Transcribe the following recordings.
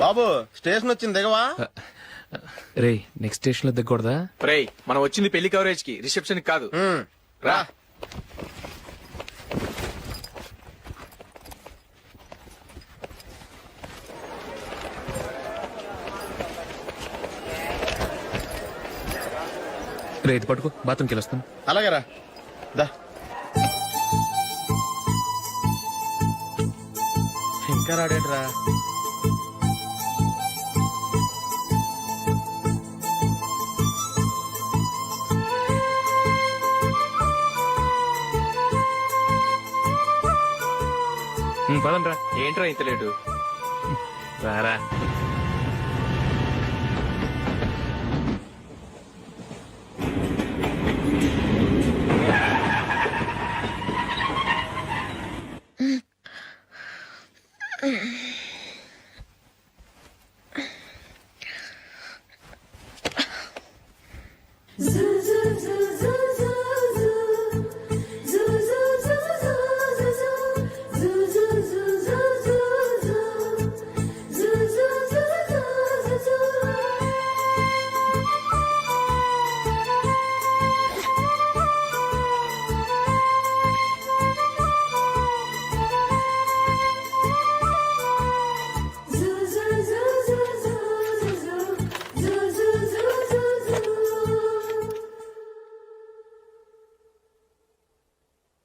బాబు station వచ్చింది దిగవా? రే next station లో దిగకూడదా? రేయ్ మనం వచ్చింది పెళ్లి కవరేజ్ కి, రిసెప్షన్ కాదు. రా. రే ఇది పట్టుకో, బాత్రూమ్కి వెళ్ళొస్తాను. అలాగే రా. దా. ఇంకా రాడేంట్రా? పదండ్రా. ఏంట్రా ఇంత లేటు? రారా.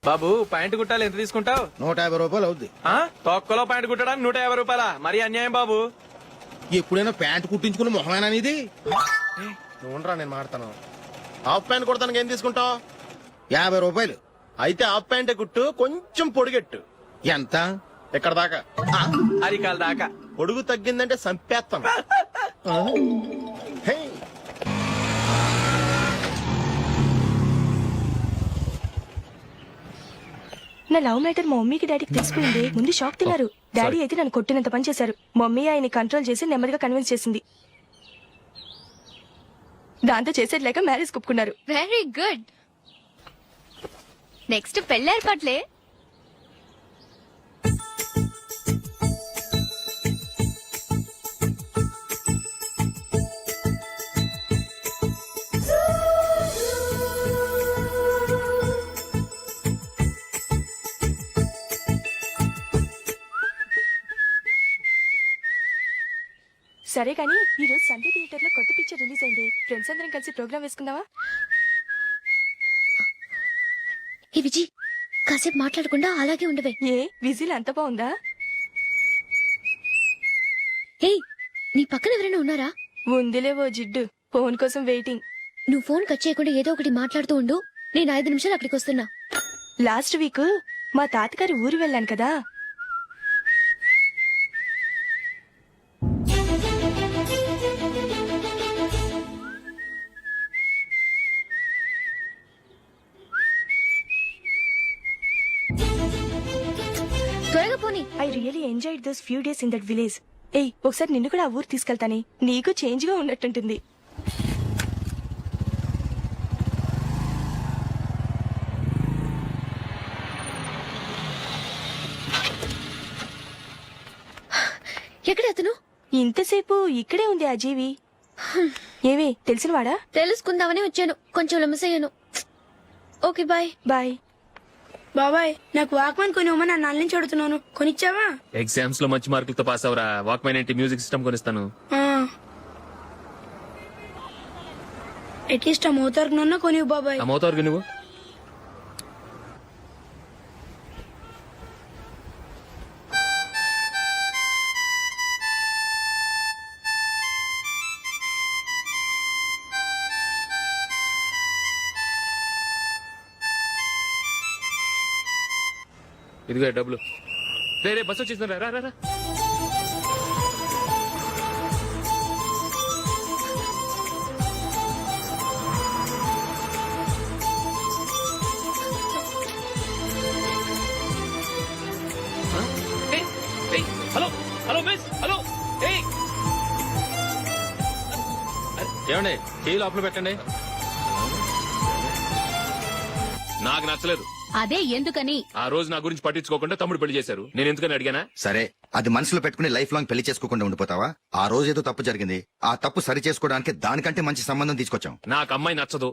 బాబు ప్యాంటు కుట్టాలి, ఎంత తీసుకుంటావు? 150 రూపాయలు అవుద్ది. తొక్కలో ప్యాంటు కుట్టడానికి 150 రూపాయల? మరి అన్యాయం బాబు. ఎప్పుడైనా ప్యాంట్ కుట్టించుకుని మొహమేనా ఇది? చూడరా నేను మాడతాను. హాఫ్ ప్యాంట్ కుడతానికి ఏం తీసుకుంటావు? 50 రూపాయలు. అయితే హాఫ్ ప్యాంటే కుట్టు, కొంచెం పొడిగెట్టు. ఎంత? ఇక్కడ దాకా. అరికాల దాకా. పొడుగు తగ్గిందంటే సంపేస్తాను. హే. నా లవ్ మ్యాటర్ మా మమ్మీకి డాడీకి తెలిసిపోయింది. ముందు షాక్ తిన్నారు. డాడీ అయితే నన్ను కొట్టినంత పని చేశారు. మమ్మీ ఆయన్ని కంట్రోల్ చేసి నెమ్మదిగా కన్విన్స్ చేసింది. దాంతో చేసేది లేక మ్యారేజ్ ఒప్పుకున్నారు. Very good. నెక్స్ట్ పెళ్లి ఏర్పాట్లే. సరే కానీ ఈ రోజు సండే థియేటర్ లో కొత్త పిక్చర్ రిలీజ్ అయింది. ఫ్రెండ్స్ అందరం కలిసి ప్రోగ్రామ్ వేసుకుందామా? ఈ విజి కాసేపు మాట్లాడకుండా అలాగే ఉండవే. ఏ విజిల్ అంత బాగుందా? ఏయ్ నీ పక్కన ఎవరైనా ఉన్నారా? ఉందిలే ఓ జిడ్డు. ఫోన్ కోసం వెయిటింగ్. నువ్వు ఫోన్ కట్ చేయకుండా ఏదో ఒకటి మాట్లాడుతూ ఉండు. నేను 5 నిమిషాలు అక్కడికి వస్తున్నా. లాస్ట్ వీక్ మా తాతగారి ఊరు వెళ్ళాను కదా. త్వరగా పోనీ. I really enjoyed those few days in that village. ఏయ్ ఒకసారి నిన్ను కూడా ఆ ఊరు తీసుకెళ్తానే. నీకు చేంజ్ గా ఉన్నట్టుంటుంది. ఎక్కడ అతను? ఇంతసేపు ఇక్కడే ఉంది ఆ జీవి. ఏవి తెలిసినవాడా? తెలుసుకుందామని వచ్చాను. కొంచెం లెమసయ్యాను. Okay bye. బాయ్. బాబాయ్ నాకు వాక్మన్ కొనివ్వమని నా నాన్న నుంచి అడుగుతున్నాను. కొనిచ్చావా? ఎగ్జామ్స్ లో మంచి మార్కులతో పాస్ అవరా. వాక్మెన్ ఏంటి, మ్యూజిక్ సిస్టమ్ కొనిస్తాను. అట్లీస్ట్ ఆ మోతార్కు నన్న కొనివ్వు బాబాయ్. ఆ మోతారు నువ్వు. ఇదిగో డబ్బులు. రే బస్ వచ్చేసింది. రా రా రా. Hello hello miss. హలో. ఏమండి టీ లోపల పెట్టండి. నాకు నచ్చలేదు. అదే ఎందుకని. ఆ రోజు నా గురించి పట్టించుకోకుండా తమ్ముడు పెళ్లి చేశారు. నేను ఎందుకని అడిగానా? సరే అది మనసులో పెట్టుకుని లైఫ్ లాంగ్ పెళ్లి చేసుకోకుండా ఉండిపోతావా? ఆ రోజు ఏదో తప్పు జరిగింది, ఆ తప్పు సరి చేసుకోవడానికి దానికంటే మంచి సంబంధం తీసుకొచ్చాం. నాకు అమ్మాయి నచ్చదు.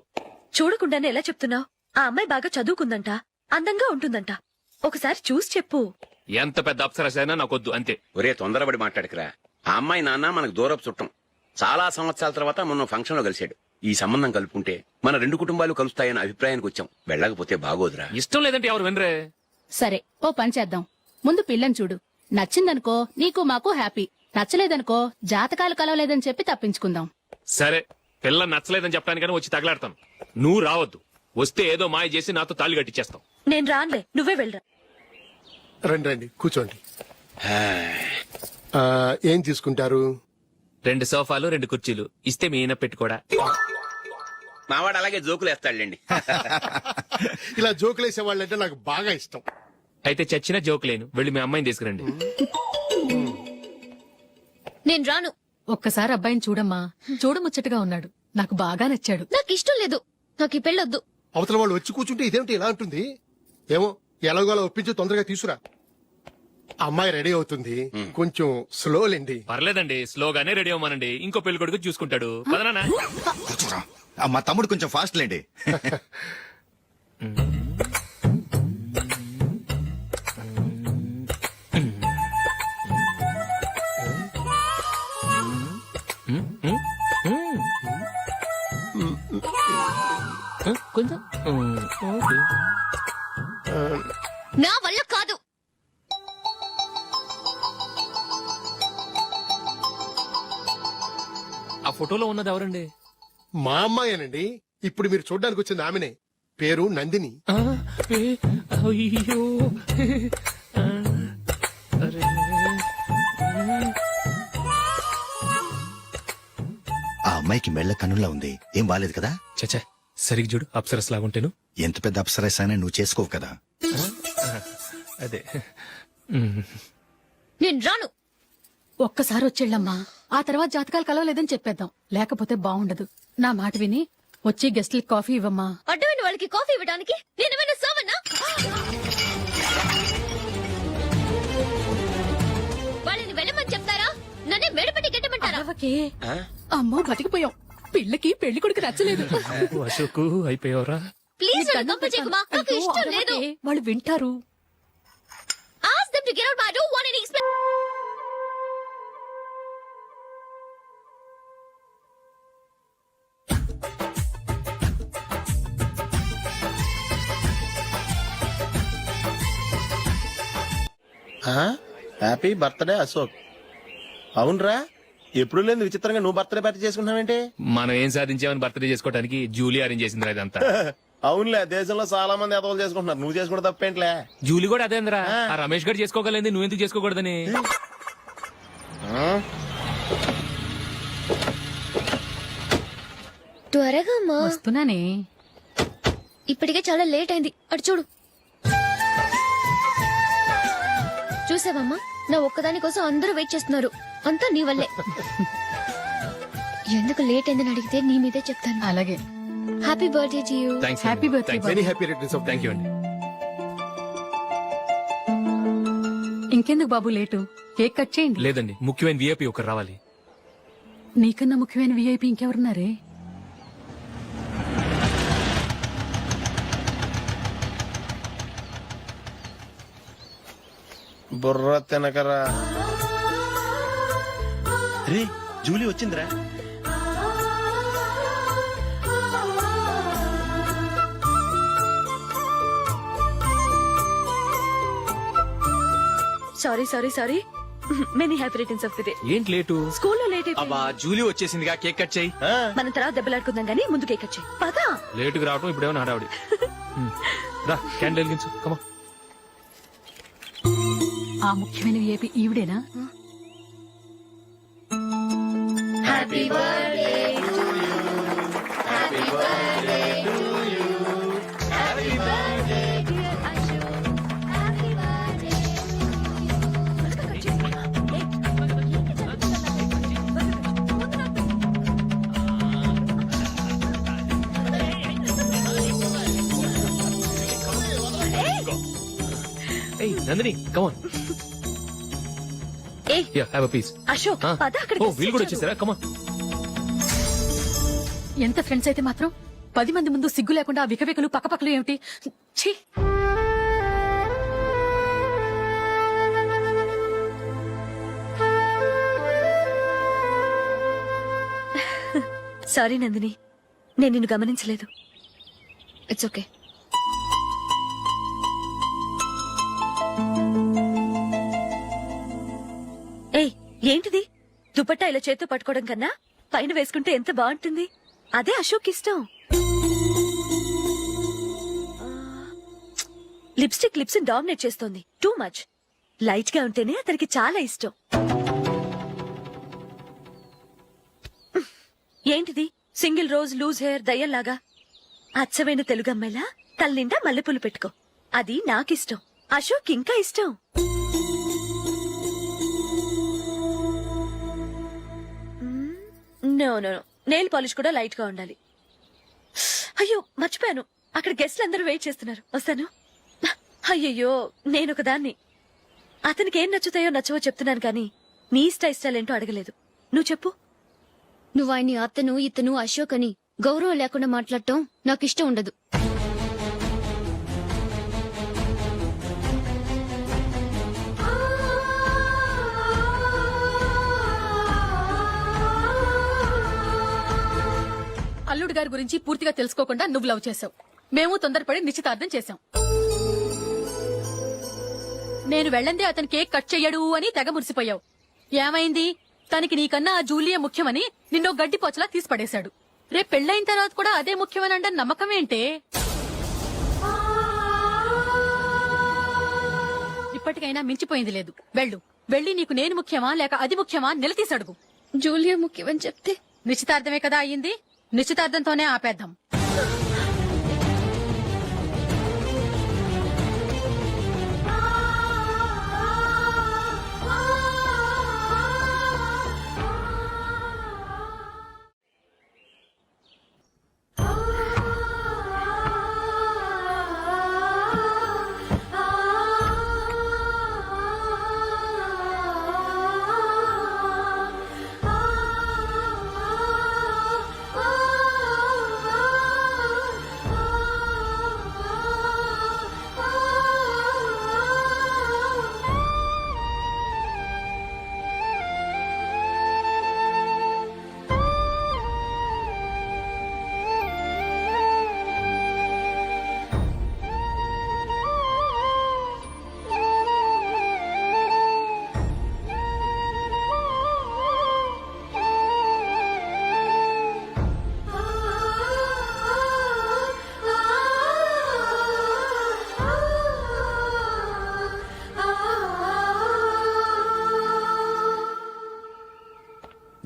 చూడకుండానే ఎలా చెప్తున్నావు? ఆ అమ్మాయి బాగా చదువుకుందంట, అందంగా ఉంటుందంట. ఒకసారి చూసి చెప్పు. ఎంత పెద్ద అప్సరసైనా నాకొద్దు అంతే. ఒరే తొందరపడి మాట్లాడకురా. ఆ అమ్మాయి నాన్న మనకు దూరపు చుట్టం. చాలా సంవత్సరాల తర్వాత మొన్న ఫంక్షన్ లో కలిశాడు. ఈ సంబంధం కలుపుకుంటే మన రెండు కుటుంబాలు కలుస్తాయన్న అభిప్రాయానికి వచ్చాం. వెళ్ళకపోతే బాగోదురా. ఇష్టం లేదంటే ఎవరు వినరే. సరే ఓ పని చేద్దాం. ముందు పిల్లని చూడు. నచ్చిందనుకో నీకు మాకు హ్యాపీ. నచ్చలేదనుకో జాతకాలు కలవలేదని చెప్పి తప్పించుకుందాం. సరే పిల్ల నచ్చలేదని చెప్పడానికైనా వచ్చి తగలాడతాను. నువ్వు రావద్దు. వస్తే ఏదో మాయ చేసి నాతో తాళి కట్టించేస్తావు. నేను రానులే, నువ్వే వెళ్ళరా. రండి రండి కూర్చోండి. ఏం తీసుకుంటారు? 2 సోఫాలు 2 కుర్చీలు ఇస్తే మీ ఈయన పెట్టుకోడా. మావాడు అలాగే జోకులు వేస్తాడులేండి. ఇలా జోకులేసే వాళ్ళంటే నాకు బాగా ఇష్టం. అయితే చచ్చిన జోక్ లేను. వెళ్ళి మీ అమ్మాయిని తీసుకురండి. నేను రాను. ఒక్కసారి అబ్బాయిని చూడమ్మా. చూడముచ్చటగా ఉన్నాడు. నాకు బాగా నచ్చాడు. నాకు ఇష్టం లేదు. నాకు ఈ పెళ్ళొద్దు. అవతల వాళ్ళు వచ్చి కూర్చుంటే ఇదేమిటి ఇలా ఉంటుంది? ఏమో ఎలాగోలా ఒప్పించి తొందరగా తీసురా. అమ్మాయి రెడీ అవుతుంది, కొంచెం స్లో లేండి. పర్లేదండి, స్లోగానే రెడీ అవ్వమానండి. ఇంకో పెళ్లి కొడుకు చూసుకుంటాడు. పదనా. కూర్చోరా. మా తమ్ముడు కొంచెం ఫాస్ట్ లేండి. కొంచెం నా వల్ల కాదు. ఆ ఫోటోలో ఉన్నది ఎవరండి? మా అమ్మాయేనండి. ఇప్పుడు మీరు చూడడానికి వచ్చింది ఆమెనే. పేరు నందిని. అయ్యో ఆ అమ్మాయికి మెళ్ళ కన్నులా ఉంది. ఏం బాలేదు కదా? చచ్చా సరిగ్గా చూడు. అప్సరస్ లాగుంటేను. ఎంత పెద్ద అప్సరస్ అయినా నువ్వు చేసుకోవు కదా. అదే. నేను రాను. ఒక్కసారి వచ్చేళ్ళమ్మా. ఆ తర్వాత జాతకాలు కలవలేదని చెప్పేద్దాం. లేకపోతే బాగుండదు. నా మాట విని వచ్చి గెస్ట్లకి కాఫీ ఇవ్వమ్మా. అడ్డమైన వాళ్ళకి కాఫీ ఇవ్వడానికి నేనేమైనా సోమన్నా? వాళ్ళని వెళ్ళమని చెప్తారా? నన్నే మేడపట్టి గెట్టమంటారా? అరవకే. అమ్మో బతికిపోయాం. పిల్లకి పెళ్లి కొడుకు నచ్చలేదు. అశోకు అయిపోయావరా. ప్లీజ్ నన్ను పంపించేకుమా. నాకు ఇష్టం లేదు. వాళ్ళు వింటారు. Ask them to get out. I don't want any expense. Happy birthday Ashok. అవునరా, ఎప్పుడు లేదు విచిత్రంగా నువ్వు బర్త్డే పార్టీ చేసుకుంటావేంటి? మనం ఏం సాధించామని బర్త్డే చేసుకోవడానికి జూలీ అరేంజ్ చేసిందిరా ఇదంతా. అవునులే, దేశంలో చాలా మంది ఎదవలు చేసుకుంటున్నారు. నువ్వు చేసుకుంటే తప్పేంట్లే. జూలీ కూడా అదేంద్రా. ఆ రమేష్ గారు చేసుకోగలేదు, నువ్వెందుకు చేసుకోకూడదని. త్వరగా అమ్మా. వస్తున్నానే. ఇప్పటికే చాలా లేట్ అయింది. అటు చూడు. చూసావమ్మా, నా ఒక్కదాని కోసం అందరూ వెయిట్ చేస్తున్నారు. అంతా నీ వల్లే. ఎందుకు లేట్ అయిందని అడిగితే నీ మీదే చెప్తాను. అలాగే. Happy birthday to you. Thanks. Happy birthday. Very happy returns of. Thank you అండి. ఇంకెందుకు బాబు లేటు? కేక్ కట్ చేయండి. లేదండి, ముఖ్యమైన విఐపి ఒకరు రావాలి. నీకన్నా ముఖ్యమైన విఐపి ఇంకెవరున్నారే? బుర్ర తినకరా. రే జూలీ వచ్చిందిరా. Sorry sorry sorry. Many happy returns of the day. ఏంటి లేటు? స్కూల్లో లేట్ అబ్బా అయిపోయింది. జూలీ వచ్చేసిందిగా. కేక్ కట్ చేయి. మన తర్వాత దెబ్బలాడుకుందాం గానీ ముందు కేక్ వచ్చాయి. పదా. లేటుగా రావటం ఇప్పుడేమో హడావుడి. రా క్యాండిల్ వెలిగించు. కమా. ఆ ముఖ్యమైన విఐపి ఈవిడేనా? Happy birthday to you. Happy birthday to you. Happy birthday dear Ashok. Happy birthday. Nandini come on ఏ yeah have a piece Ashok పద ఓ అక్కడికి వీళ్ళు కూడా వచ్చేసారా కమాన్. ఎంత ఫ్రెండ్స్ అయితే మాత్రం 10 మంది ముందు సిగ్గు లేకుండా ఆ వికవికలు పక్కపక్కలు ఏమిటి ఛీ! సారీ నందిని, నేను నిన్ను గమనించలేదు. It's okay. ఏయ్ ఏంటిది? దుపట్టా ఇలా చేత్తో పట్టుకోవడం కన్నా పైన వేసుకుంటే ఎంత బాగుంటుంది. అదే అశోక్ ఇష్టం. లిప్స్టిక్ లిప్స్ డామినేట్ చేస్తోంది. Too much. లైట్ గా ఉంటేనే అతనికి చాలా ఇష్టం. ఏంటిది? సింగిల్ రోజ్ లూజ్ హెయిర్ దయ్యంలాగా. అచ్చమైన తెలుగు అమ్మాయిలా తల నిండా మల్లెపూలు పెట్టుకో. అది నాకిష్టం. అశోక్ ఇంకా ఇష్టం. నో నో నెయిల్ పాలిష్ కూడా లైట్ గా ఉండాలి. అయ్యో మర్చిపోయాను, అక్కడ గెస్ట్లు అందరూ వెయిట్ చేస్తున్నారు. వస్తాను. అయ్యయ్యో నేనొక దాన్ని. అతనికి ఏం నచ్చుతాయో నచ్చవో చెప్తున్నాను కానీ నీ ఇష్టాలేంటో అడగలేదు. నువ్వు చెప్పు. నువ్వు ఆయన్ని అతను ఇతను అశోక్ అని గౌరవం లేకుండా మాట్లాడటం నాకు ఇష్టం ఉండదు. అల్లుడు గారి గురించి పూర్తిగా తెలుసుకోకుండా నువ్వు లవ్ చేసావు. మేము తొందరపడి నిశ్చితార్థం చేశాం. నేను వెళ్ళందే అతను కేక్ కట్ చెయ్యడు అని తెగ మురిసిపోయావు. ఏమైంది? తనకి నీకన్నా ఆ జూలియా ముఖ్యమని నిన్నో గడ్డి పోచలా తీసి పడేశాడు. రేపు పెళ్ళైన తర్వాత కూడా అదే ముఖ్యమని అంటే నమ్మకం ఏంటే? ఇప్పటికైనా మించిపోయింది లేదు. వెళ్ళు. వెళ్ళి నీకు నేను ముఖ్యమా లేక అది ముఖ్యమా నిలదీసి అడుగు. జూలియా ముఖ్యమని చెప్తే నిశ్చితార్థమే కదా అయ్యింది. నిశ్చితార్థంతోనే ఆపేద్దాం.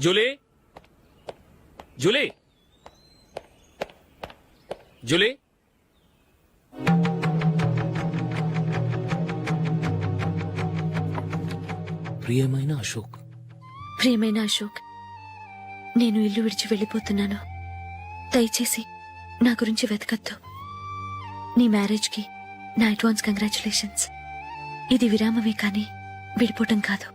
జూలీ జూలీ జూలీ ప్రియమైన అశోక్. ప్రియమైన అశోక్, నేను ఇల్లు విడిచి వెళ్ళిపోతున్నాను. దయచేసి నా గురించి వెతకద్దు. నీ మ్యారేజ్ కి నా అడ్వాన్స్ కంగ్రాచులేషన్స్. ఇది విరామమే కానీ విడిపోవటం కాదు.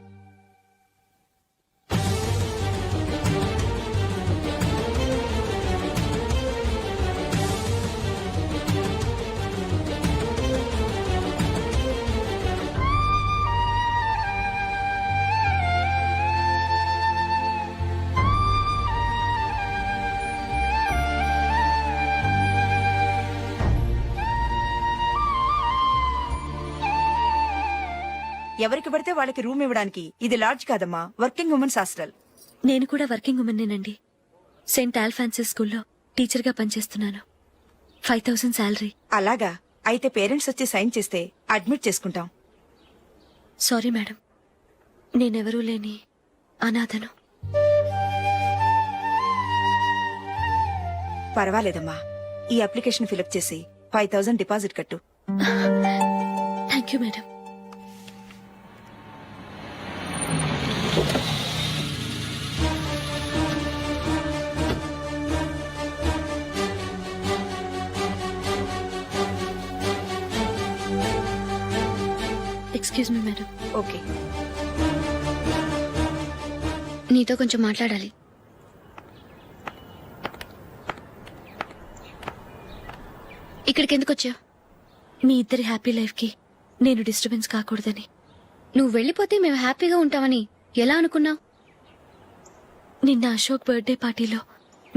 ఎవరికి పడితే వాళ్ళకి రూమ్ ఇవ్వడానికి ఇది లాడ్జ్ కాదమ్మా, వర్కింగ్ ఉమెన్స్ హాస్టల్. నేను కూడా వర్కింగ్ ఉమెన్నేనండి. సెయింట్ ఆల్ఫాన్సిస్ స్కూల్లో టీచర్ గా పనిచేస్తున్నాను. 5000 శాలరీ. అలాగా? అయితే పేరెంట్స్ వచ్చి సైన్ చేస్తే అడ్మిట్ చేసుకుంటాం. సారీ మేడం, నేనెవరూ లేని అనాథను. పర్వాలేదమ్మా, ఈ అప్లికేషన్ ఫిలప్ చేసి 5000 డిపాజిట్ కట్టు. Thank you madam. Excuse me madam. Okay. నీతో కొంచెం మాట్లాడాలి. ఇక్కడికి ఎందుకు వచ్చావు? మీ ఇద్దరి హ్యాపీ లైఫ్ కి నేను డిస్టర్బెన్స్ కాకూడదని. నువ్వు వెళ్ళిపోతే మేము హ్యాపీగా ఉంటామని ఎలా అనుకున్నావు? నిన్న అశోక్ బర్త్డే పార్టీలో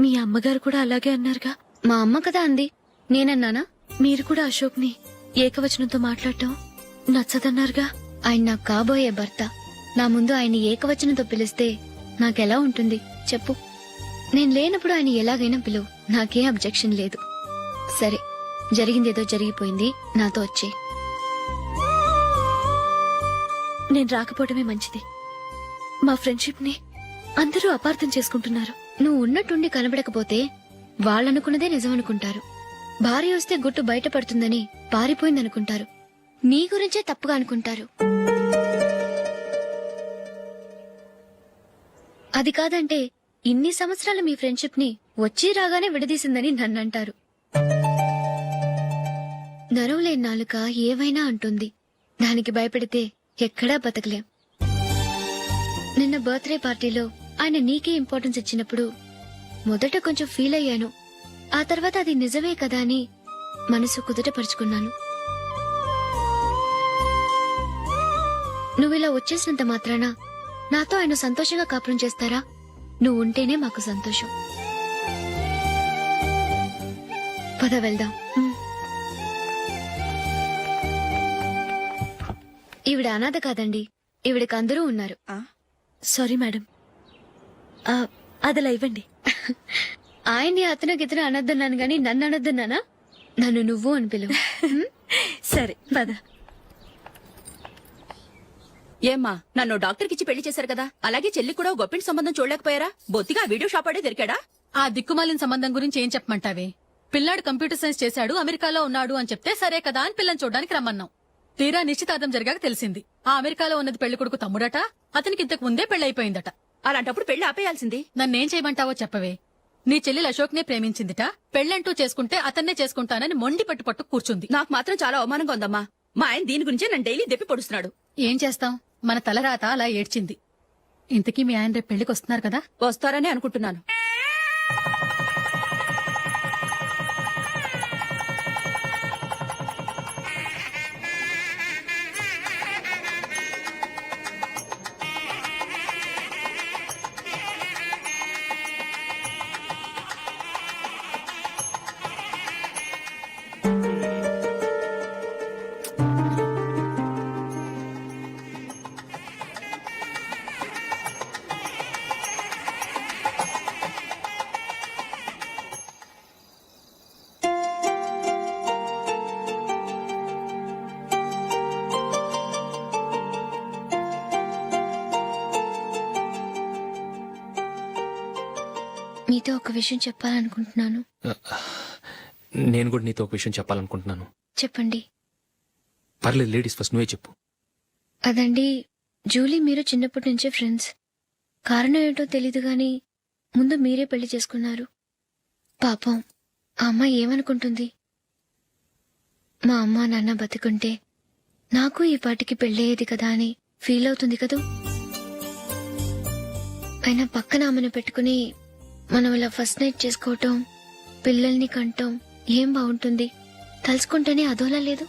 మీ అమ్మగారు కూడా అలాగే అన్నారుగా. మా అమ్మ కదా అంది, నేనన్నానా? మీరు కూడా అశోక్ ని ఏకవచనంతో మాట్లాడటం నచ్చదన్నారుగా. ఆయన నాకు కాబోయే భర్త. నా ముందు ఆయన్ని ఏకవచనంతో పిలిస్తే నాకెలా ఉంటుంది చెప్పు? నేను లేనప్పుడు ఆయన ఎలాగైనా పిలువు, నాకేం అబ్జెక్షన్ లేదు. సరే, జరిగిందేదో జరిగిపోయింది, నాతో వచ్చే. నేను రాకపోవడమే మంచిది. మా ఫ్రెండ్షిప్ ని అందరూ అపార్థం చేసుకుంటున్నారు. నువ్వు ఉన్నట్టుండి కనబడకపోతే వాళ్ళనుకున్నదే నిజమనుకుంటారు. భార్య వస్తే గుట్టు బయటపడుతుందని పారిపోయిందనుకుంటారు. నీ గురించే తప్పుగా అనుకుంటారు. అది కాదంటే ఇన్ని సంవత్సరాలు మీ ఫ్రెండ్షిప్ ని వచ్చి రాగానే విడదీసిందని నన్నంటారు. నరవలేని నాలుక ఏవైనా అంటుంది. దానికి భయపెడితే ఎక్కడా బతకలేం. నిన్న బర్త్డే పార్టీలో ఆయన నీకే ఇంపార్టెన్స్ ఇచ్చినప్పుడు మొదట కొంచెం ఫీల్ అయ్యాను. ఆ తర్వాత అది నిజమే కదా అని మనసు కుదుటపరుచుకున్నాను. నువ్విలా వచ్చేసినంత మాత్రాన నాతో ఆయన సంతోషంగా కాపురం చేస్తారా? నువ్వు ఉంటేనే మాకు సంతోషం. పద వెళ్దాం. ఈవిడ అనాథ కాదండి, ఈవిడకి అందరూ ఉన్నారు. Sorry madam. అదలా ఇవ్వండి. ఆయన్ని అతను గితను అనొద్దన్నాను గాని నన్ను అనొద్దన్నానా? నన్ను నువ్వు అని పిలువు. సరే పద. ఏమ్మా, నన్ను డాక్టర్ కిచ్చి పెళ్లి చేశారు కదా, అలాగే చెల్లి కూడా గొప్పింటి సంబంధం చూడలేకపోయారా? బొత్తిగా వీడియో షాప్ ఆడే దొరికాడా? ఆ దిక్కుమాలిన సంబంధం గురించి ఏం చెప్పమంటావే? పిల్లాడు కంప్యూటర్ సైన్స్ చేశాడు, అమెరికాలో ఉన్నాడు అని చెప్తే సరే కదా అని పిల్లని చూడడానికి రమ్మన్నాం. తీరా నిశ్చితార్థం జరిగాక తెలిసింది ఆ అమెరికాలో ఉన్నది పెళ్లి కొడుకు తమ్ముడట, అతనికి ఇంతకు ముందే పెళ్లయిపోయిందట. అలాంటప్పుడు పెళ్లి ఆపేయాల్సింది. నన్నేం చేయమంటావో చెప్పవే? నీ చెల్లెలు అశోక్ నే ప్రేమించిందిట, పెళ్లంటూ చేసుకుంటే అతన్నే చేసుకుంటానని మొండి పట్టు కూర్చుంది. నాకు మాత్రం చాలా అవమానంగా ఉందమ్మా. మా ఆయన దీని గురించే నన్ను డైలీ దెప్పి పొడుస్తున్నాడు. ఏం చేస్తాం, మన తలరాత అలా ఏడ్చింది. ఇంతకీ మీ ఆయన రేపు పెళ్లికి వస్తున్నారు కదా? వస్తారని అనుకుంటున్నాను. మీతో ఒక విషయం చెప్పాలనుకుంటున్నాను. నేను కూడా నీతో ఒక విషయం చెప్పాలనుకుంటున్నాను. చెప్పండి. పర్లేదు, లేడీస్ ఫస్ట్, నువ్వే చెప్పు. అదండి, జూలీ మీరు చిన్నప్పటి నుంచే ఫ్రెండ్స్. కారణం ఏంటో తెలీదు గాని ముందు మీరే పెళ్లి చేసుకున్నారు. పాపం ఆ అమ్మాయి ఏమనుకుంటుంది? మా అమ్మ నాన్న బతికుంటే నాకు ఈ పాటికి పెళ్ళయ్యేది కదా అని ఫీల్ అవుతుంది కదూ. అయినా పక్కన ఆమెను పెట్టుకుని మనం ఇలా ఫస్ట్ నైట్ చేసుకోవటం, పిల్లల్ని కంటాం ఏం బాగుంటుంది? తలుచుకుంటేనే అదోలా లేదు.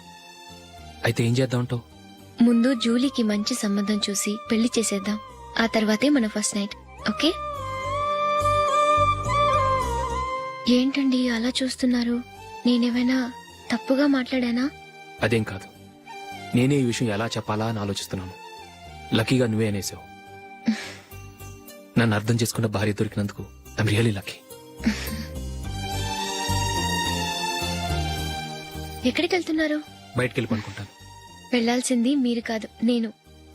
అయితే ఏం చేద్దామంటావు? ముందు జూలీకి మంచి సంబంధం చూసి పెళ్లి చేసేద్దాం, ఆ తర్వాతే మన ఫస్ట్ నైట్. ఓకే? ఏంటండి అలా చూస్తున్నారు? నేనేమైనా తప్పుగా మాట్లాడానా? అదేం కాదు, నేనే ఈ విషయం ఎలా చెప్పాలా అని ఆలోచిస్తున్నాను. లక్కీగా నువ్వే అనేసావు. నన్ను అర్థం చేసుకున్న భార్య దొరికినందుకు ఐమ్ రియలీ లక్కీ. ఎక్కడికి వెళ్తున్నారు? బయటికి వెళ్ళి పడుకుంటాను. వెళ్లాల్సింది మీరు కాదు, నేను.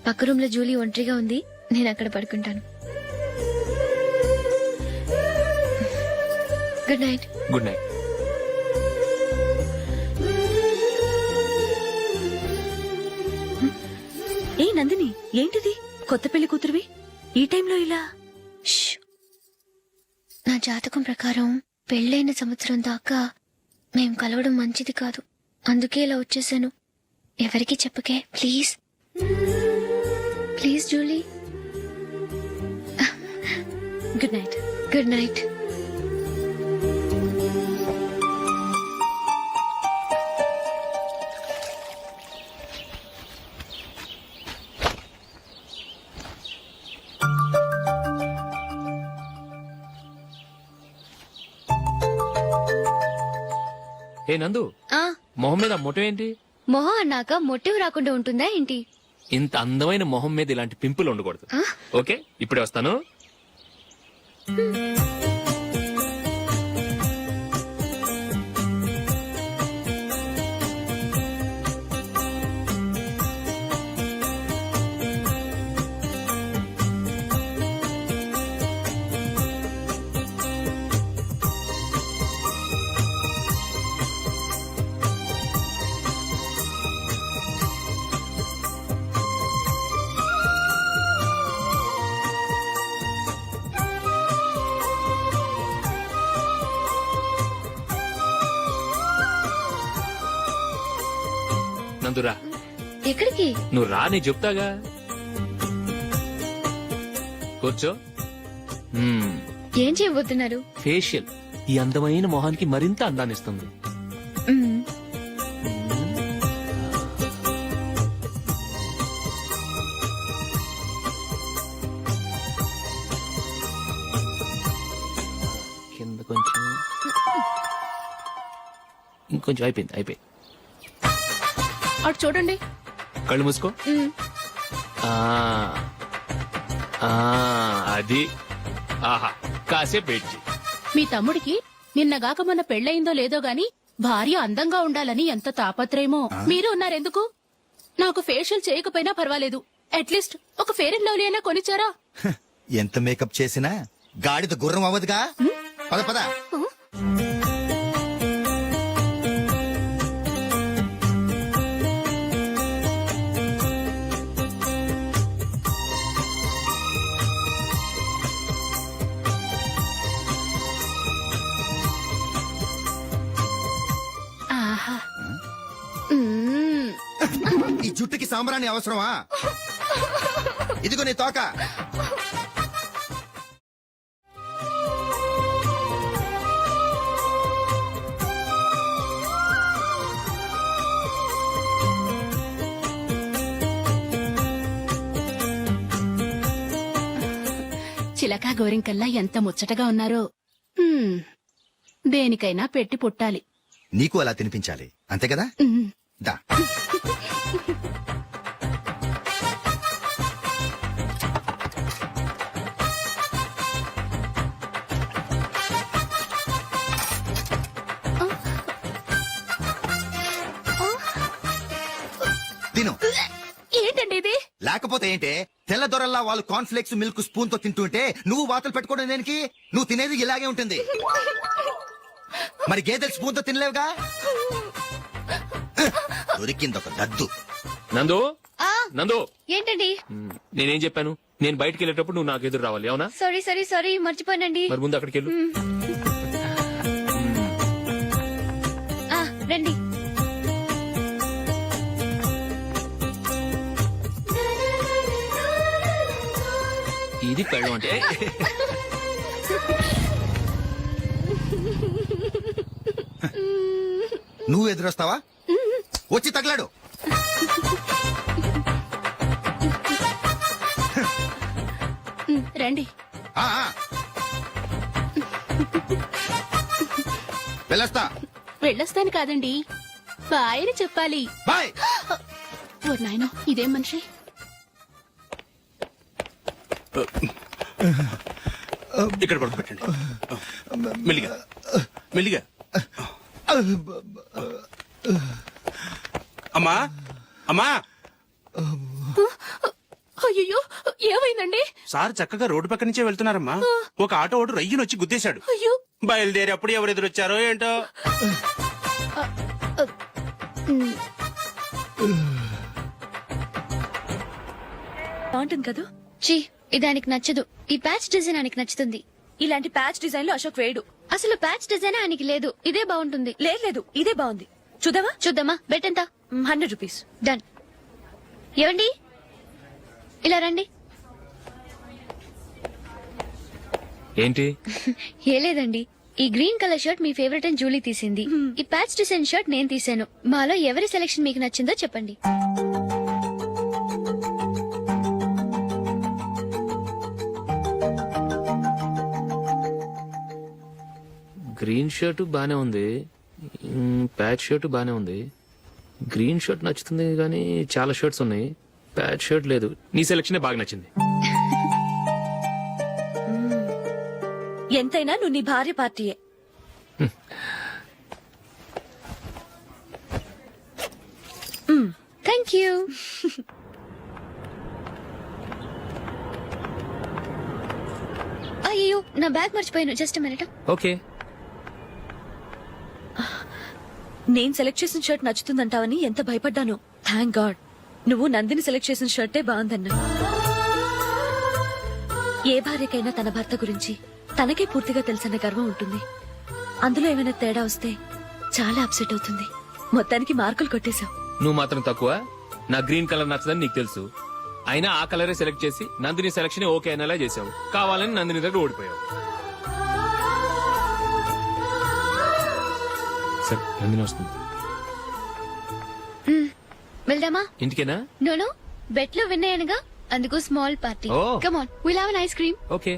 పక్క రూమ్ లో జూలీ ఒంటరిగా ఉంది, నేను అక్కడ పడుకుంటాను. Good night. Good night. ఏ నందిని, ఏంటిది? కొత్త పెళ్లి కూతురువి ఈ టైంలో ఇలా? ష్. నా జాతకం ప్రకారం పెళ్ళైన సంవత్సరం దాకా మేం కలవడం మంచిది కాదు, అందుకే ఇలా వచ్చేసాను. ఎవరికి చెప్పకే please. Please Julie. Good night. Good night. ఏ నందు, మొహం మీద మొటం ఏంటి? మొహం అన్నాక మొట్టివి రాకుండా ఉంటుందా ఏంటి? ఇంత అందమైన మొహం మీద ఇలాంటి పింపుల్ ఉండకూడదు. ఓకే, ఇప్పుడే వస్తాను. నందురా, ఎక్కడికి? నువ్వు రా, నేను చెప్తాగా. కూర్చో. ఏం చేయబోతున్నారు? ఫేషియల్ ఈ అందమైన మొహానికి మరింత అందాన్నిస్తుంది. మ్మ్. కింద కొంచెం, ఇంకొంచెం. అయిపోయింది. అటు చూడండి. కళ్ళు మూసుకో. ఆ, ఆ, అది. ఆహా, కాసేపు వెయిట్ చెయ్. మీ తమ్ముడికి నిన్నగాక మొన్న పెళ్ళయిందో లేదో గాని భార్య అందంగా ఉండాలని ఎంత తాపత్రయమో. మీరు ఉన్నారెందుకు? నాకు ఫేషియల్ చేయకపోయినా పర్వాలేదు, అట్లీస్ట్ ఒక ఫేర్ అండ్ లవ్లీ అయినా కొనిచ్చారా? ఎంత మేకప్ చేసినా గాడిద గుర్రం అవ్వదుగా. పద పద. ఆహా. ఈ జుట్టుకి సాంబ్రాణి అవసరమా? ఇదిగో నీ తోక. చిలకా గోరింకల్లా ఎంత ముచ్చటగా ఉన్నారో. దేనికైనా పెట్టి పుట్టాలి. నీకు అలా తినిపించాలి, అంతే కదా? దా. తిను. ఏంటండి ఇది? లేకపోతే ఏంటే, తెల్లదొరల్లా వాళ్ళు కార్న్ఫ్లేక్స్ మిల్క్ స్పూన్ తో తింటుంటే నువ్వు వాతలు పెట్టుకోవడం దేనికి? నువ్వు తినేది ఇలాగే ఉంటుంది. మరి గేదెలు స్పూన్ తో తినలేవుగా. దొరికింది ఒక దద్దు. నందు, నందు, ఏంటండి? నేనేం చెప్పాను? నేను బయటికి వెళ్ళేటప్పుడు నువ్వు నాకు ఎదురు రావాలి, అవునా? సారీ మర్చిపోయానండి. మరి ముందు అక్కడికి వెళ్ళు. రండి. ఇది పెళ్ళం అంటే. నువ్వు ఎదురొస్తావా? వచ్చి తగలాడు. రండి. ఆ, ఆ. వెళ్ళొస్తా. వెళ్ళొస్తాను కాదండి, బాయ్ అని చెప్పాలి. బాయ్. ఓ నాయనో, ఇదేం మనిషి? ఇక్కడ పడుకోబెట్టండి. మెల్లిగా మెల్లిగా. అమ్మా అమ్మా. అయ్యో, ఏమైందండి? సార్ చక్కగా రోడ్డు పక్క నుంచే వెళ్తున్నారమ్మా. ఒక ఆటో ఓడు రయ్యను వచ్చి గుద్దేశాడు. అయ్యో. బయలుదేరి అప్పుడు ఎవరు ఎదురొచ్చారో ఏంటో. బాగుంటుంది కదా? చీ, ఇది ఆయనకి నచ్చదు. ఈ ప్యాచ్ డిజైన్ ఆయనకి నచ్చుతుంది. ఇలాంటి ప్యాచ్ డిజైన్ లో అశోక్ వేయడు. అసలు ప్యాచ్ డిజైన్ ఆయనకి లేదు. ఇదే బాగుంటుంది. లేదు, ఇదే బాగుంది. చూద్దామా? చూద్దామా? బెట్ ఎంత? 100 రూపీస్. డన్. ఏవండి, ఇలా రండి. ఏంటి? ఏ లేదండి, ఈ గ్రీన్ కలర్ షర్ట్ మీ ఫేవరెట్ అని జూలీ తీసింది. ఈ ప్యాచ్ డిజైన్ షర్ట్ నేను తీసాను. మాలో ఎవరి సెలెక్షన్ మీకు నచ్చిందో చెప్పండి. గ్రీన్ షర్ట్ బానే ఉంది, ప్యాచ్ షర్ట్ బానే ఉంది. గ్రీన్ షర్ట్ నచ్చుతుంది కానీ చాలా షర్ట్స్ ఉన్నాయి, ప్యాచ్ షర్ట్ లేదు. నీ సెలక్షనే బాగా నచ్చింది. ఎంతైనా నువ్వు నీ భార్య పార్టీయే. Thank you. అయ్యో, నా బ్యాగ్ మర్చిపోయాను. Just minute. ఓకే. నేను సెలెక్ట్ చేసిన షర్ట్ నచ్చుతుందంటావని ఎంత భయపడ్డాను. థ్యాంక్ గాడ్ నువ్వు నందిని సెలెక్ట్ చేసిన షర్టే బాగుందన్నా. ఏ భార్యకైనా తన భర్త గురించి తనకే పూర్తిగా తెలుసన్న గర్వం ఉంటుంది. అందులో ఏమైనా తేడా వస్తే చాలా అప్సెట్ అవుతుంది. మొత్తానికి మార్కులు కొట్టేశావు. నువ్వు మాత్రం తక్కువ. నా గ్రీన్ కలర్ నచ్చదని నీకు తెలుసు, అయినా ఆ కలరే సెలెక్ట్ చేసి నందిని సెలక్షన్ ఓకే అనేలా చేసావు. కావాలని నందిని దగ్గర ఓడిపోయావు. సరే, నందిని వస్తుంది. వెళ్దామా? ఇంటికేనా? నోను, బెట్ లో విన్ అయ్యానుగా, అందుకు small party. Oh. Come on, will have an ice cream. Okay.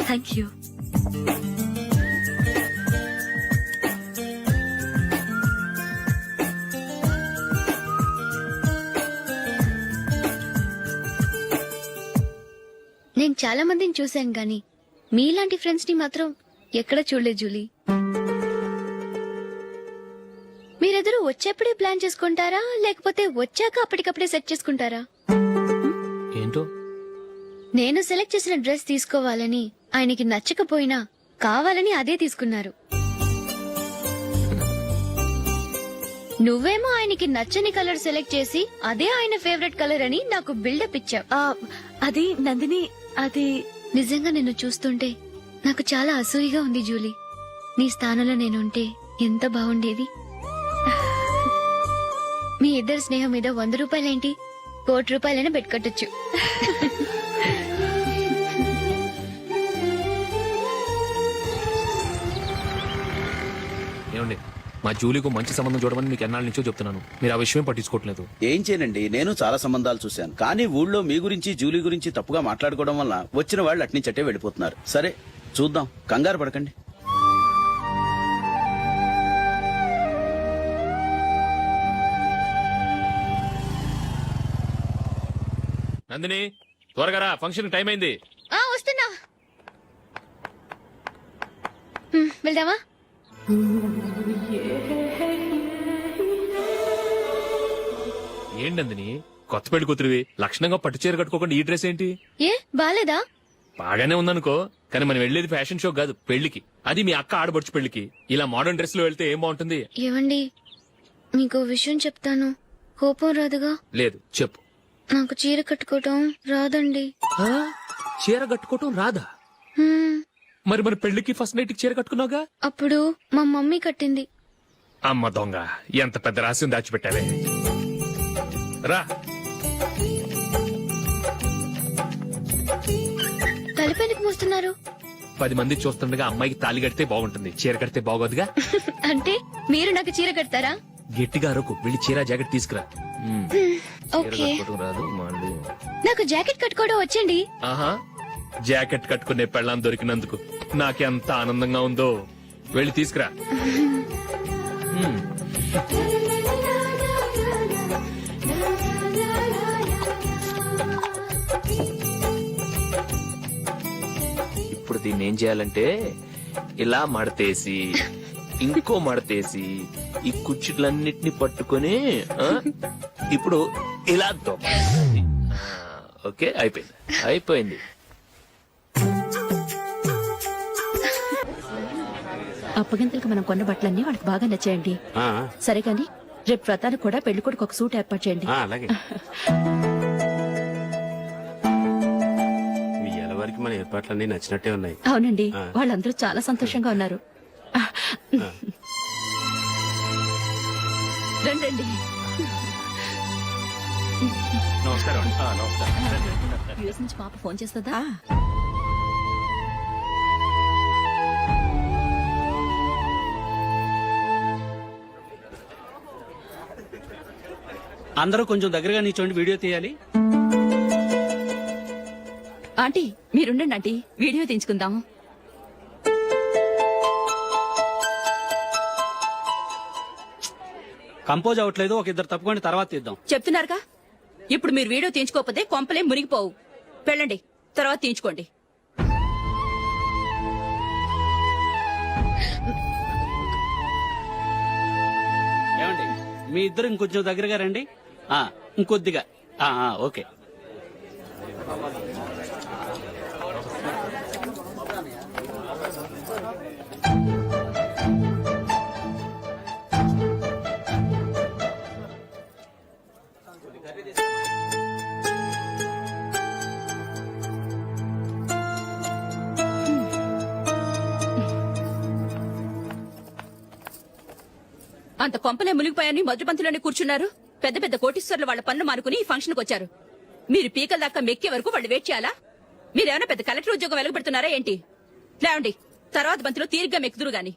Thank you. నేను చాలా మందిని చూశాను గాని మీలాంటి ఫ్రెండ్స్ ని మాత్రం ఎక్కడ చూడలేదు జూలీ. మీరెదరూ వచ్చేప్పుడే ప్లాన్ చేసుకుంటారా, లేకపోతే వచ్చాక అప్పటికప్పుడే సెట్ చేసుకుంటారా? ఏంటో? నేను సెలెక్ట్ చేసిన డ్రెస్ తీసుకోవాలని ఆయనకి నచ్చకపోయినా కావాలని అదే తీసుకున్నారు. నువ్వేమో ఆయనకి నచ్చని కలర్ సెలెక్ట్ చేసి అదే ఆయన ఫేవరెట్ కలర్ అని నాకు బిల్డప్ ఇచ్చావు. అది నందిని, అది నిజంగా నిన్ను చూస్తుంటే నాకు చాలా అసూయగా ఉంది జూలీ. నీ స్థానంలో నేనుంటే ఎంత బాగుండేది. మీ ఇద్దరు స్నేహం మీద 100 రూపాయలేంటి, 1 కోటి రూపాయలైనా పెట్టుకట్టొచ్చు. ఏమండి, మా జూలీకు మంచి సంబంధం చూడమని మీకు ఎన్నాళ్ళ నుంచో చెప్తున్నాను, మీరు ఆ విషయం పట్టించుకోవట్లేదు. ఏం చేయనండి, నేను చాలా సంబంధాలు చూశాను. కానీ ఊళ్ళో మీ గురించి జూలీ గురించి తప్పుగా మాట్లాడుకోవడం వల్ల వచ్చిన వాళ్ళు అట్నుంచటే వెళ్ళిపోతున్నారు. సరే చూద్దాం, కంగారు పడకండి. నందిని, త్వరగా రా, ఫంక్షన్ టైం అయింది. వస్తున్నా. వెళ్దామా? ఏంటి నందిని, కొత్త పెళ్లి కూతురివి, లక్షణంగా పట్టు చీర కట్టుకోకుండా ఈ డ్రెస్ ఏంటి? ఏ బాలేదా? బాగానే ఉందనుకో, కానీ మనం వెళ్ళేది ఫ్యాషన్ షో కాదు, పెళ్లికి. అది మీ అక్క ఆడబడుచు పెళ్లికి. ఇలా మోడర్న్ డ్రెస్ లో వెళ్తే ఏం బాగుంటుంది? ఏవండి, మీకు విషయం చెప్తాను, కోపం రాదుగా? లేదు, చెప్పు. నాకు చీర కట్టుకోవటం రాదండి. చీర కట్టుకోవటం రాదా? మరి మన పెళ్లికి ఫస్ట్ నైట్ చీర కట్టుకున్నావుగా? అప్పుడు మా మమ్మీ కట్టింది. అమ్మ దొంగ, ఎంత పెద్ద రహస్యం దాచిపెట్టావే. రా. తలపెందుకు మోస్తున్నారు? 10 మంది చూస్తుండగా అమ్మాయికి తాళి కడితే బాగుంటుంది, చీర కడితే బాగోదుగా. అంటే మీరు నాకు చీర కడతారా? గట్టిగా అరకు, వెళ్ళి చీర జాకెట్ తీసుకురా. చీర ఓకే. కట్టుకోవటం రాదు మళ్ళీ. నాకు జాకెట్ కట్టుకోవడం వచ్చండి. ఆహా, జాకెట్ కట్టుకునే పెళ్ళాం దొరికినందుకు నాకెంత ఆనందంగా ఉందో. వెళ్ళి తీసుకురా. ఇప్పుడు దీన్ని ఏం చేయాలంటే ఇలా మడతేసి ఇంకో మడతేసి ఈ కుర్చీలన్నిటిని పట్టుకొని ఇప్పుడు ఇలా దొక్కాలి. ఓకే, అయిపోయింది అయిపోయింది. అప్పగింతలకు మనం కొన్న బట్టలన్నీ వాళ్ళకి బాగా నచ్చాయండి. సరే కానీ రేపు వ్రతానికి కూడా పెళ్లి కొడుకు ఒక సూట్ ఏర్పాటు చేయండి. అలాగే. మీ ఎలవారికి అందరికి మన ఏర్పాట్లన్నీ నచ్చినట్టే ఉన్నాయి. అవునండి, వాళ్ళందరూ చాలా సంతోషంగా ఉన్నారు. రండి. నమస్కారం. యూఎస్ నుంచి పాప ఫోన్ చేస్తుందా? అందరూ కొంచెం దగ్గరగా నిల్చోండి, వీడియో తీయాలి. ఆంటీ మీరుండండి ఆంటీ, వీడియో తీయించుకుందాం. కంపోజ్ అవ్వట్లేదు, ఒక ఇద్దరు తప్పుకోండి, తర్వాత తీద్దాం. చెప్తున్నారుగా, ఇప్పుడు మీరు వీడియో తీయించుకోకపోతే కొంపలే మునిగిపోవు. వెళ్ళండి, తర్వాత తీయించుకోండి. ఏమండి, మీ ఇద్దరు ఇంకొంచెం దగ్గరగా రండి. ఇంకొద్దిగా. ఓకే. అంత కొంపలే మునిగిపోయాని మొదటి పంతులోనే కూర్చున్నారు. పెద్ద పెద్ద కోటీశ్వర్లు వాళ్ళ పనులు మానుకుని ఈ ఫంక్షన్ కు వచ్చారు. మీరు పీకల దాకా మెక్కే వరకు వాళ్ళు వెయిట్ చేయాలా? మీరేమైనా పెద్ద కలెక్టర్ ఉద్యోగం వెలగబెడుతున్నారా ఏంటి? లేవండి, తర్వాత బంతిలో తీరిగ్గా మెక్కుదురు గాని.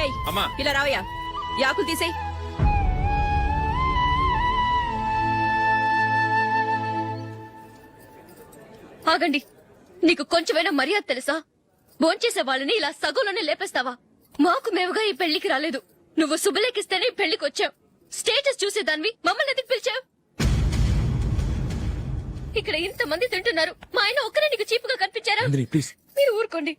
ఏయ్, ఇలా రావయ్యా, యాకులు తీసేయ్. ఆగండి, నీకు కొంచెమైనా మర్యాద తెలుసా? భోంచేసే వాళ్ళని ఇలా సగంలోనే లేపేస్తావా? మాకు మేముగా ఈ పెళ్లికి రాలేదు. నువ్వు శుభలేఖిస్తేనే ఈ పెళ్లికి వచ్చావు. స్టేటస్ చూసేదానివి మమ్మల్ని ఎందుకు పిలిచావు? ఇక్కడ ఇంతమంది తింటున్నారు, మా ఆయన ఒక్కరే నీకు చీపుగా కనిపించారా? మీరు ఊరుకోండి.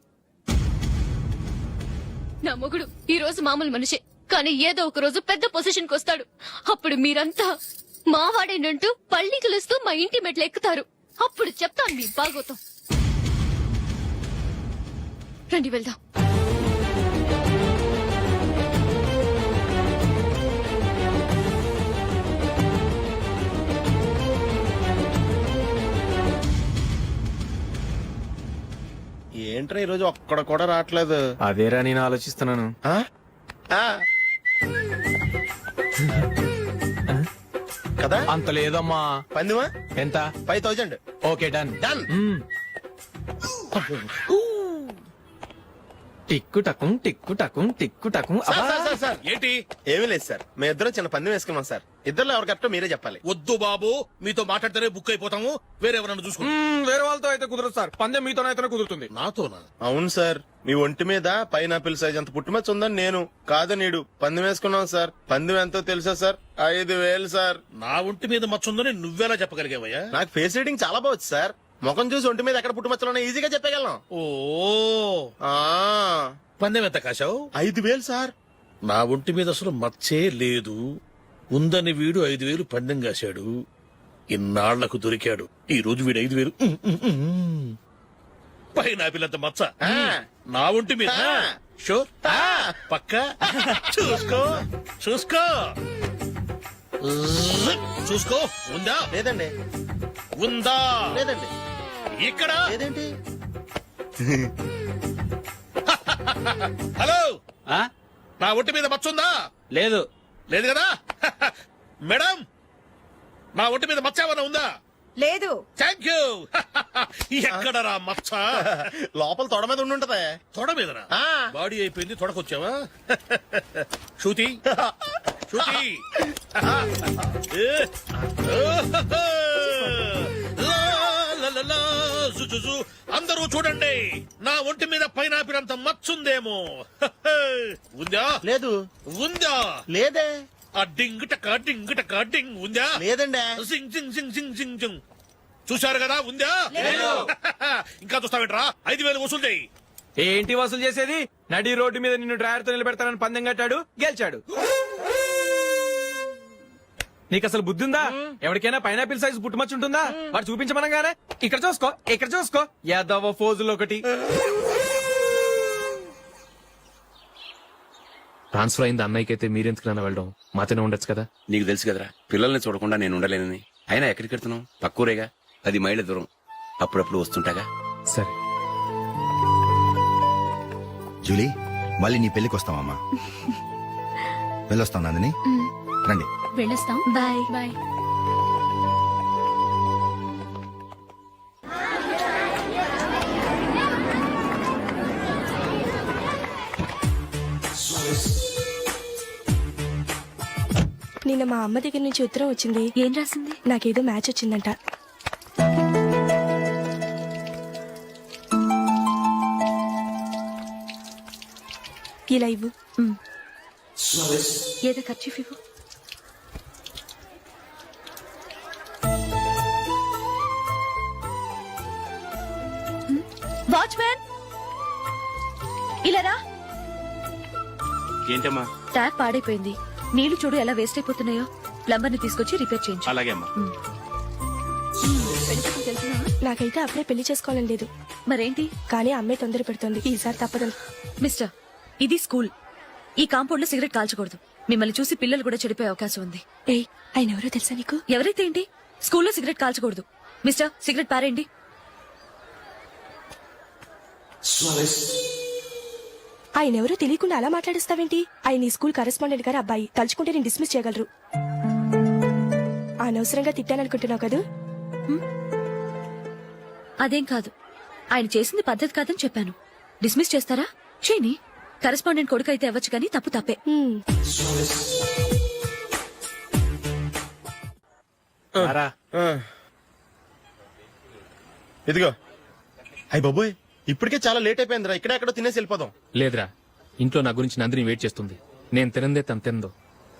నా మొగుడు ఈ రోజు మామూలు మనిషే, కానీ ఏదో ఒక రోజు పెద్ద పొజిషన్ కి వస్తాడు. అప్పుడు మీరంతా మావాడేనంటూ పళ్ళి కలుస్తూ మా ఇంటి మెట్లు ఎక్కుతారు. అప్పుడు చెప్తాను మీ బాగోతాం. రండి వెళ్దాం. ఏంట్రా ఈరోజు ఒక్కడ కూడా రావట్లేదు? అదేరా నేను ఆలోచిస్తున్నాను. ఆ? ఆ. కదా అంత లేదమ్మా. పందిమా ఎంత? 5000. Okay, done. డన్. టిక్కు టకుం టిక్కు టకుం టిక్కు టకుం. సార్ ఏంటి? ఏమీ లేదు సార్, మేము ఇద్దరం చిన్న పందెం వేసుకున్నాం సార్. ఇద్దరు ఎవరు కరెక్టో మీరే చెప్పాలి. వద్దు బాబు, మీతో మాట్లాడితేనే బుక్ అయిపోతాము. వేరెవరన్నా చూసుకుంటాం. వేరే వాళ్ళతో అయితే కుదరదు సార్, పందెం మీతోనైతేనే కుదురుతుంది. నాతోనా? అవును సార్, మీ ఒంటి మీద పైనాపిల్ సైజ్ అంత పుట్టుమచ్చ ఉందని నేను కాదు నీడు పందెం వేసుకున్నాం సార్. పందెం ఎంతో తెలుసా సార్? 5000 సార్. నా ఒంటి మీద మచ్చ ఉందని నువ్వెలా చెప్పగలిగావయ్యా? నాకు ఫేస్ రీడింగ్ చాలా బాగుంది సార్. ముఖం చూసి ఒంటి మీద ఎక్కడ పుట్టుమచ్చలో ఈజీగా చెప్పగలను. ఓ, ఆ పందెం ఎంత కాశావు? 5000 సార్. నా ఒంటి మీద అసలు మచ్చే లేదు. ఉందని వీడు 5000 పందెం కాశాడు. ఇన్నాళ్లకు దొరికాడు. ఈ రోజు వీడు 5000. పైన పిల్లంత మచ్చ నా ఒంటి మీద. షూర్, పక్క. చూసుకో చూసుకో చూసుకో. ఉందా? లేదండి. ఉందా? లేదండి. ఇక్కడ లేదేంటి? హలో, నా ఒంటి మీద మచ్చ ఉందా? లేదు. లేదు కదా? మేడం, నా ఒంటి మీద మచ్చ ఏమన్నా ఉందా? లేదు. Thank you. ఎక్కడరా మచ్చ? లోపల తొడ మీద ఉండుంటదే. తొడ మీదరా? ఆ. బాడీ అయిపోయింది, తొడకొచ్చావా? శృతి శృతి. అందరూ చూడండి, నా ఒంటి మీద పైనాపిల్ అంత మచ్చుందేమో. ఉందా? లేదు. ఉందా? లేదే. ఆ డింగ్ టక డింగ్ టక డింగ్ ఉందా? లేదండి. సింగ్ సింగ్ సింగ్ సింగ్ సింగ్ సింగ్. చూశారు కదా? ఉందా? ఇంకా చూస్తావేంట్రా? 5000 వసూలు చేయి. ఏంటి వసూలు చేసేది? నడి రోడ్డు మీద నిన్ను డ్రైవర్ తో నిలబెడతానని పందెం కట్టాడు, గెలిచాడు. నీకు అసలు బుద్ధి ఉందా? ఎవరికైనా పైనాపిల్ సైజ్ పుట్టుమచ్చు ఉంటుందా? వాడు చూపించమనగానే ఇక్కడ చూసుకో, ఇక్కడ చూసుకో, యాదవ ఫోజులు ఒకటి. ట్రాన్స్ఫర్ అయింది అన్నయ్యకి అయితే మీరెందుకు నాన్న వెళ్ళడం మాతోనే ఉండొచ్చు కదా. నీకు తెలుసు కదరా పిల్లల్ని చూడకుండా నేను ఉండలేనని. అయినా ఎక్కడికి వెళ్తున్నావు? పక్కూరేగా, 10 మైళ్ళ దూరం. అప్పుడప్పుడు వస్తుంటాగా. సరే జూలీ మళ్ళీ నీ పెళ్లికి వస్తామమ్మా. వెళ్ళొస్తాం నందిని, రండి. వెళ్ళొస్తాం. బాయ్. బాయ్. నిన్న మా అమ్మ దగ్గర నుంచి ఉత్తరం వచ్చింది. ఏం రాసింది? నాకేదో మ్యాచ్ వచ్చిందంట. ఇలా ఇవ్వు. ఏదో ఖర్చు ఇవ్వు. వాచ్మ్యాన్ ఇలా రా. ఏంటమ్మా? ట్యాప్ పాడైపోయింది. నీళ్లు చూడు ఎలా వేస్ట్ అయిపోతున్నాయో. ప్లంబర్ ని తీసుకొచ్చి రిపేర్ చేయించు. అలాగే అమ్మా. నాకైతే అప్పుడే పెళ్లి చేసుకోవాలని లేదు. మరేంటి? కానీ అమ్మే తొందర పెడుతోంది. ఈసారి తప్పదని. మిస్టర్, ఇది స్కూల్. ఈ కాంపౌండ్ లో సిగరెట్ కాల్చకూడదు. మిమ్మల్ని చూసి పిల్లలు కూడా చెడిపోయే అవకాశం ఉంది. ఏయ్, ఆయన ఎవరో తెలుసా నీకు? ఎవరైతే ఏంటి, స్కూల్లో సిగరెట్ కాల్చకూడదు. మిస్టర్, సిగరెట్ పారేయండి. ఆయన ఎవరో తెలియకుండా అలా మాట్లాడిస్తావేంటి? ఆయన ఈ స్కూల్ కరెస్పాండెంట్ గారు అబ్బాయి. తలుచుకుంటే నేను డిస్మిస్ చేయగలరు. అనవసరంగా తిట్టాననుకుంటున్నావు కదా? అదేం కాదు. ఆయన చేసింది పద్ధతి కాదని చెప్పాను. డిస్మిస్ చేస్తారా? చేయని. కరెస్పాండెంట్ కొడుకు అయితే అవ్వచ్చు కానీ తప్పు తప్పే. ఇదిగో. అయ్య బాబోయ్, ఇప్పటికే చాలా లేట్ అయిపోయిందిరా. ఇక్కడ ఎక్కడో తినేసి వెళ్ళిపోదాం. లేదురా, ఇంట్లో నా గురించి నందిని వెయిట్ చేస్తుంది. నేను తినందే తను తిందో.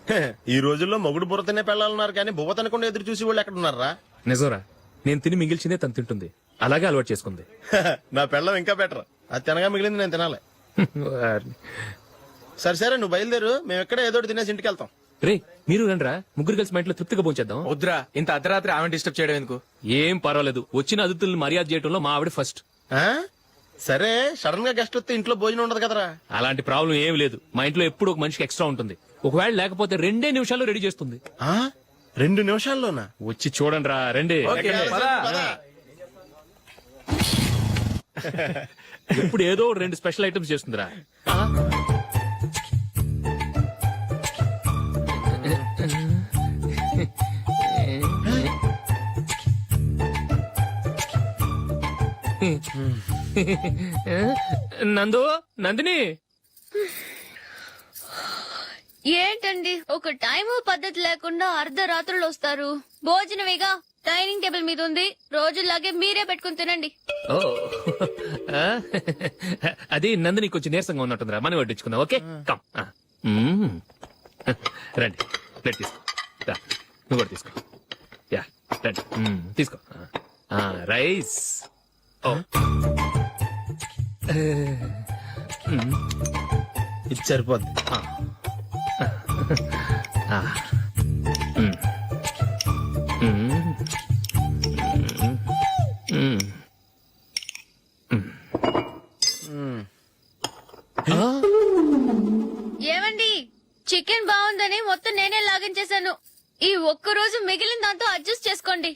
హే, ఈ రోజుల్లో మొగుడు బుర్ర తినే పెళ్ళాలన్నారు కానీ బువ్వ తినకుండా ఎదురు చూసి వాళ్ళు ఎక్కడ ఉన్నారా? నిజంరా, నేను తిని మిగిల్చిందే తను తింటుంది. అలాగే అలవాటు చేసుకుంది. నా పెళ్ళం ఇంకా బెటర్. అది తినగా మిగిలింది నేను తినాలి. సరే సరే, నువ్వు బయలుదేరు. మేము ఎక్కడ ఏదో ఒకటి తినేసి ఇంటికి వెళ్తాం. రే, మీరు రండిరా, ముగ్గురు కలిసి మా ఇంట్లో తృప్తిగా పోంచేద్దాం. వద్దురా, ఇంత అర్ధరాత్రి ఆమె డిస్టర్బ్ చేయడం ఎందుకు? ఏం పర్వాలేదు, వచ్చిన అతిథులను మర్యాద చేయడంలో మా ఆవిడ ఫస్ట్. ఆ? సరే, సడన్ గా గెస్ట్ వస్తే ఇంట్లో భోజనం ఉండదు కదరా. అలాంటి ప్రాబ్లం ఏం లేదు. మా ఇంట్లో ఎప్పుడు ఒక మనిషికి ఎక్స్ట్రా ఉంటుంది. ఒకవేళ లేకపోతే 2 నిమిషాల్లో రెడీ చేస్తుంది. 2 నిమిషాల్లోనా? వచ్చి చూడండి రా, రండి. ఇప్పుడు ఏదో 2 స్పెషల్ ఐటమ్స్ చేస్తుందిరా. నందు, నందిని. ఏంటండి ఒక టైము పద్ధతి లేకుండా అర్ధరాత్రులు వస్తారు? భోజనమేగా డైనింగ్ టేబుల్ మీద ఉంది. రోజుల్లాగే మీరే పెట్టుకుని తినండి. ఓ, అది నందిని కొంచెం నీరసంగా ఉన్నట్టుందిరా. మనం వడ్డించుకుందాం. Okay, come. రండి, ప్లేట్ తీసుకో. రా, నువ్వు కూడా తీసుకో. యా, రండి, తీసుకో. రైస్. ఓ, ఇది సరిపోద్ది. ఏమండి, చికెన్ బాగుందని మొత్తం నేనే లాగించేశాను. ఈ ఒక్క రోజు మిగిలిన దాంతో అడ్జస్ట్ చేసుకోండి.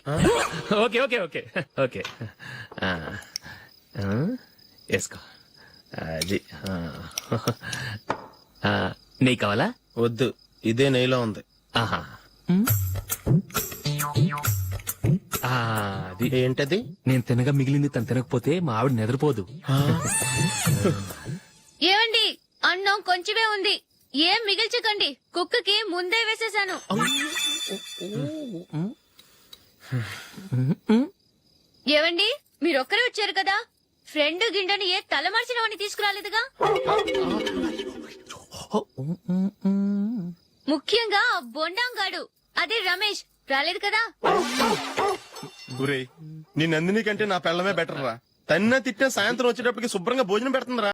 Okay okay okay okay. వేసుకో. అది నెయ్యి కావాలా? వద్దు, ఇదే నెయ్యిలో ఉంది. ఆహా, అది ఏంటది? నేను తినగా మిగిలింది తను తినకపోతే మా ఆవిడ నిద్రపోదు. ఏమండి, అన్నం కొంచెమే ఉంది. ఏం మిగిల్చకండి. కుక్కకి ముందే వేసేశాను. ఏవండి, మీరొక్కరే వచ్చారు కదా, ఫ్రెండ్ గిండెని ఏ తలమార్చిన వాడిని తీసుకురాలేదుగా. ముఖ్యంగా ఆ బొండాంగాడు, అదే రమేష్, రాలేదు కదా. గురే, నీ నందిని కంటే నా పెళ్ళమే బెటర్ రా. తన్న తిట్టిన సాయంత్రం వచ్చేటప్పటికి శుభ్రంగా భోజనం పెడుతుందిరా.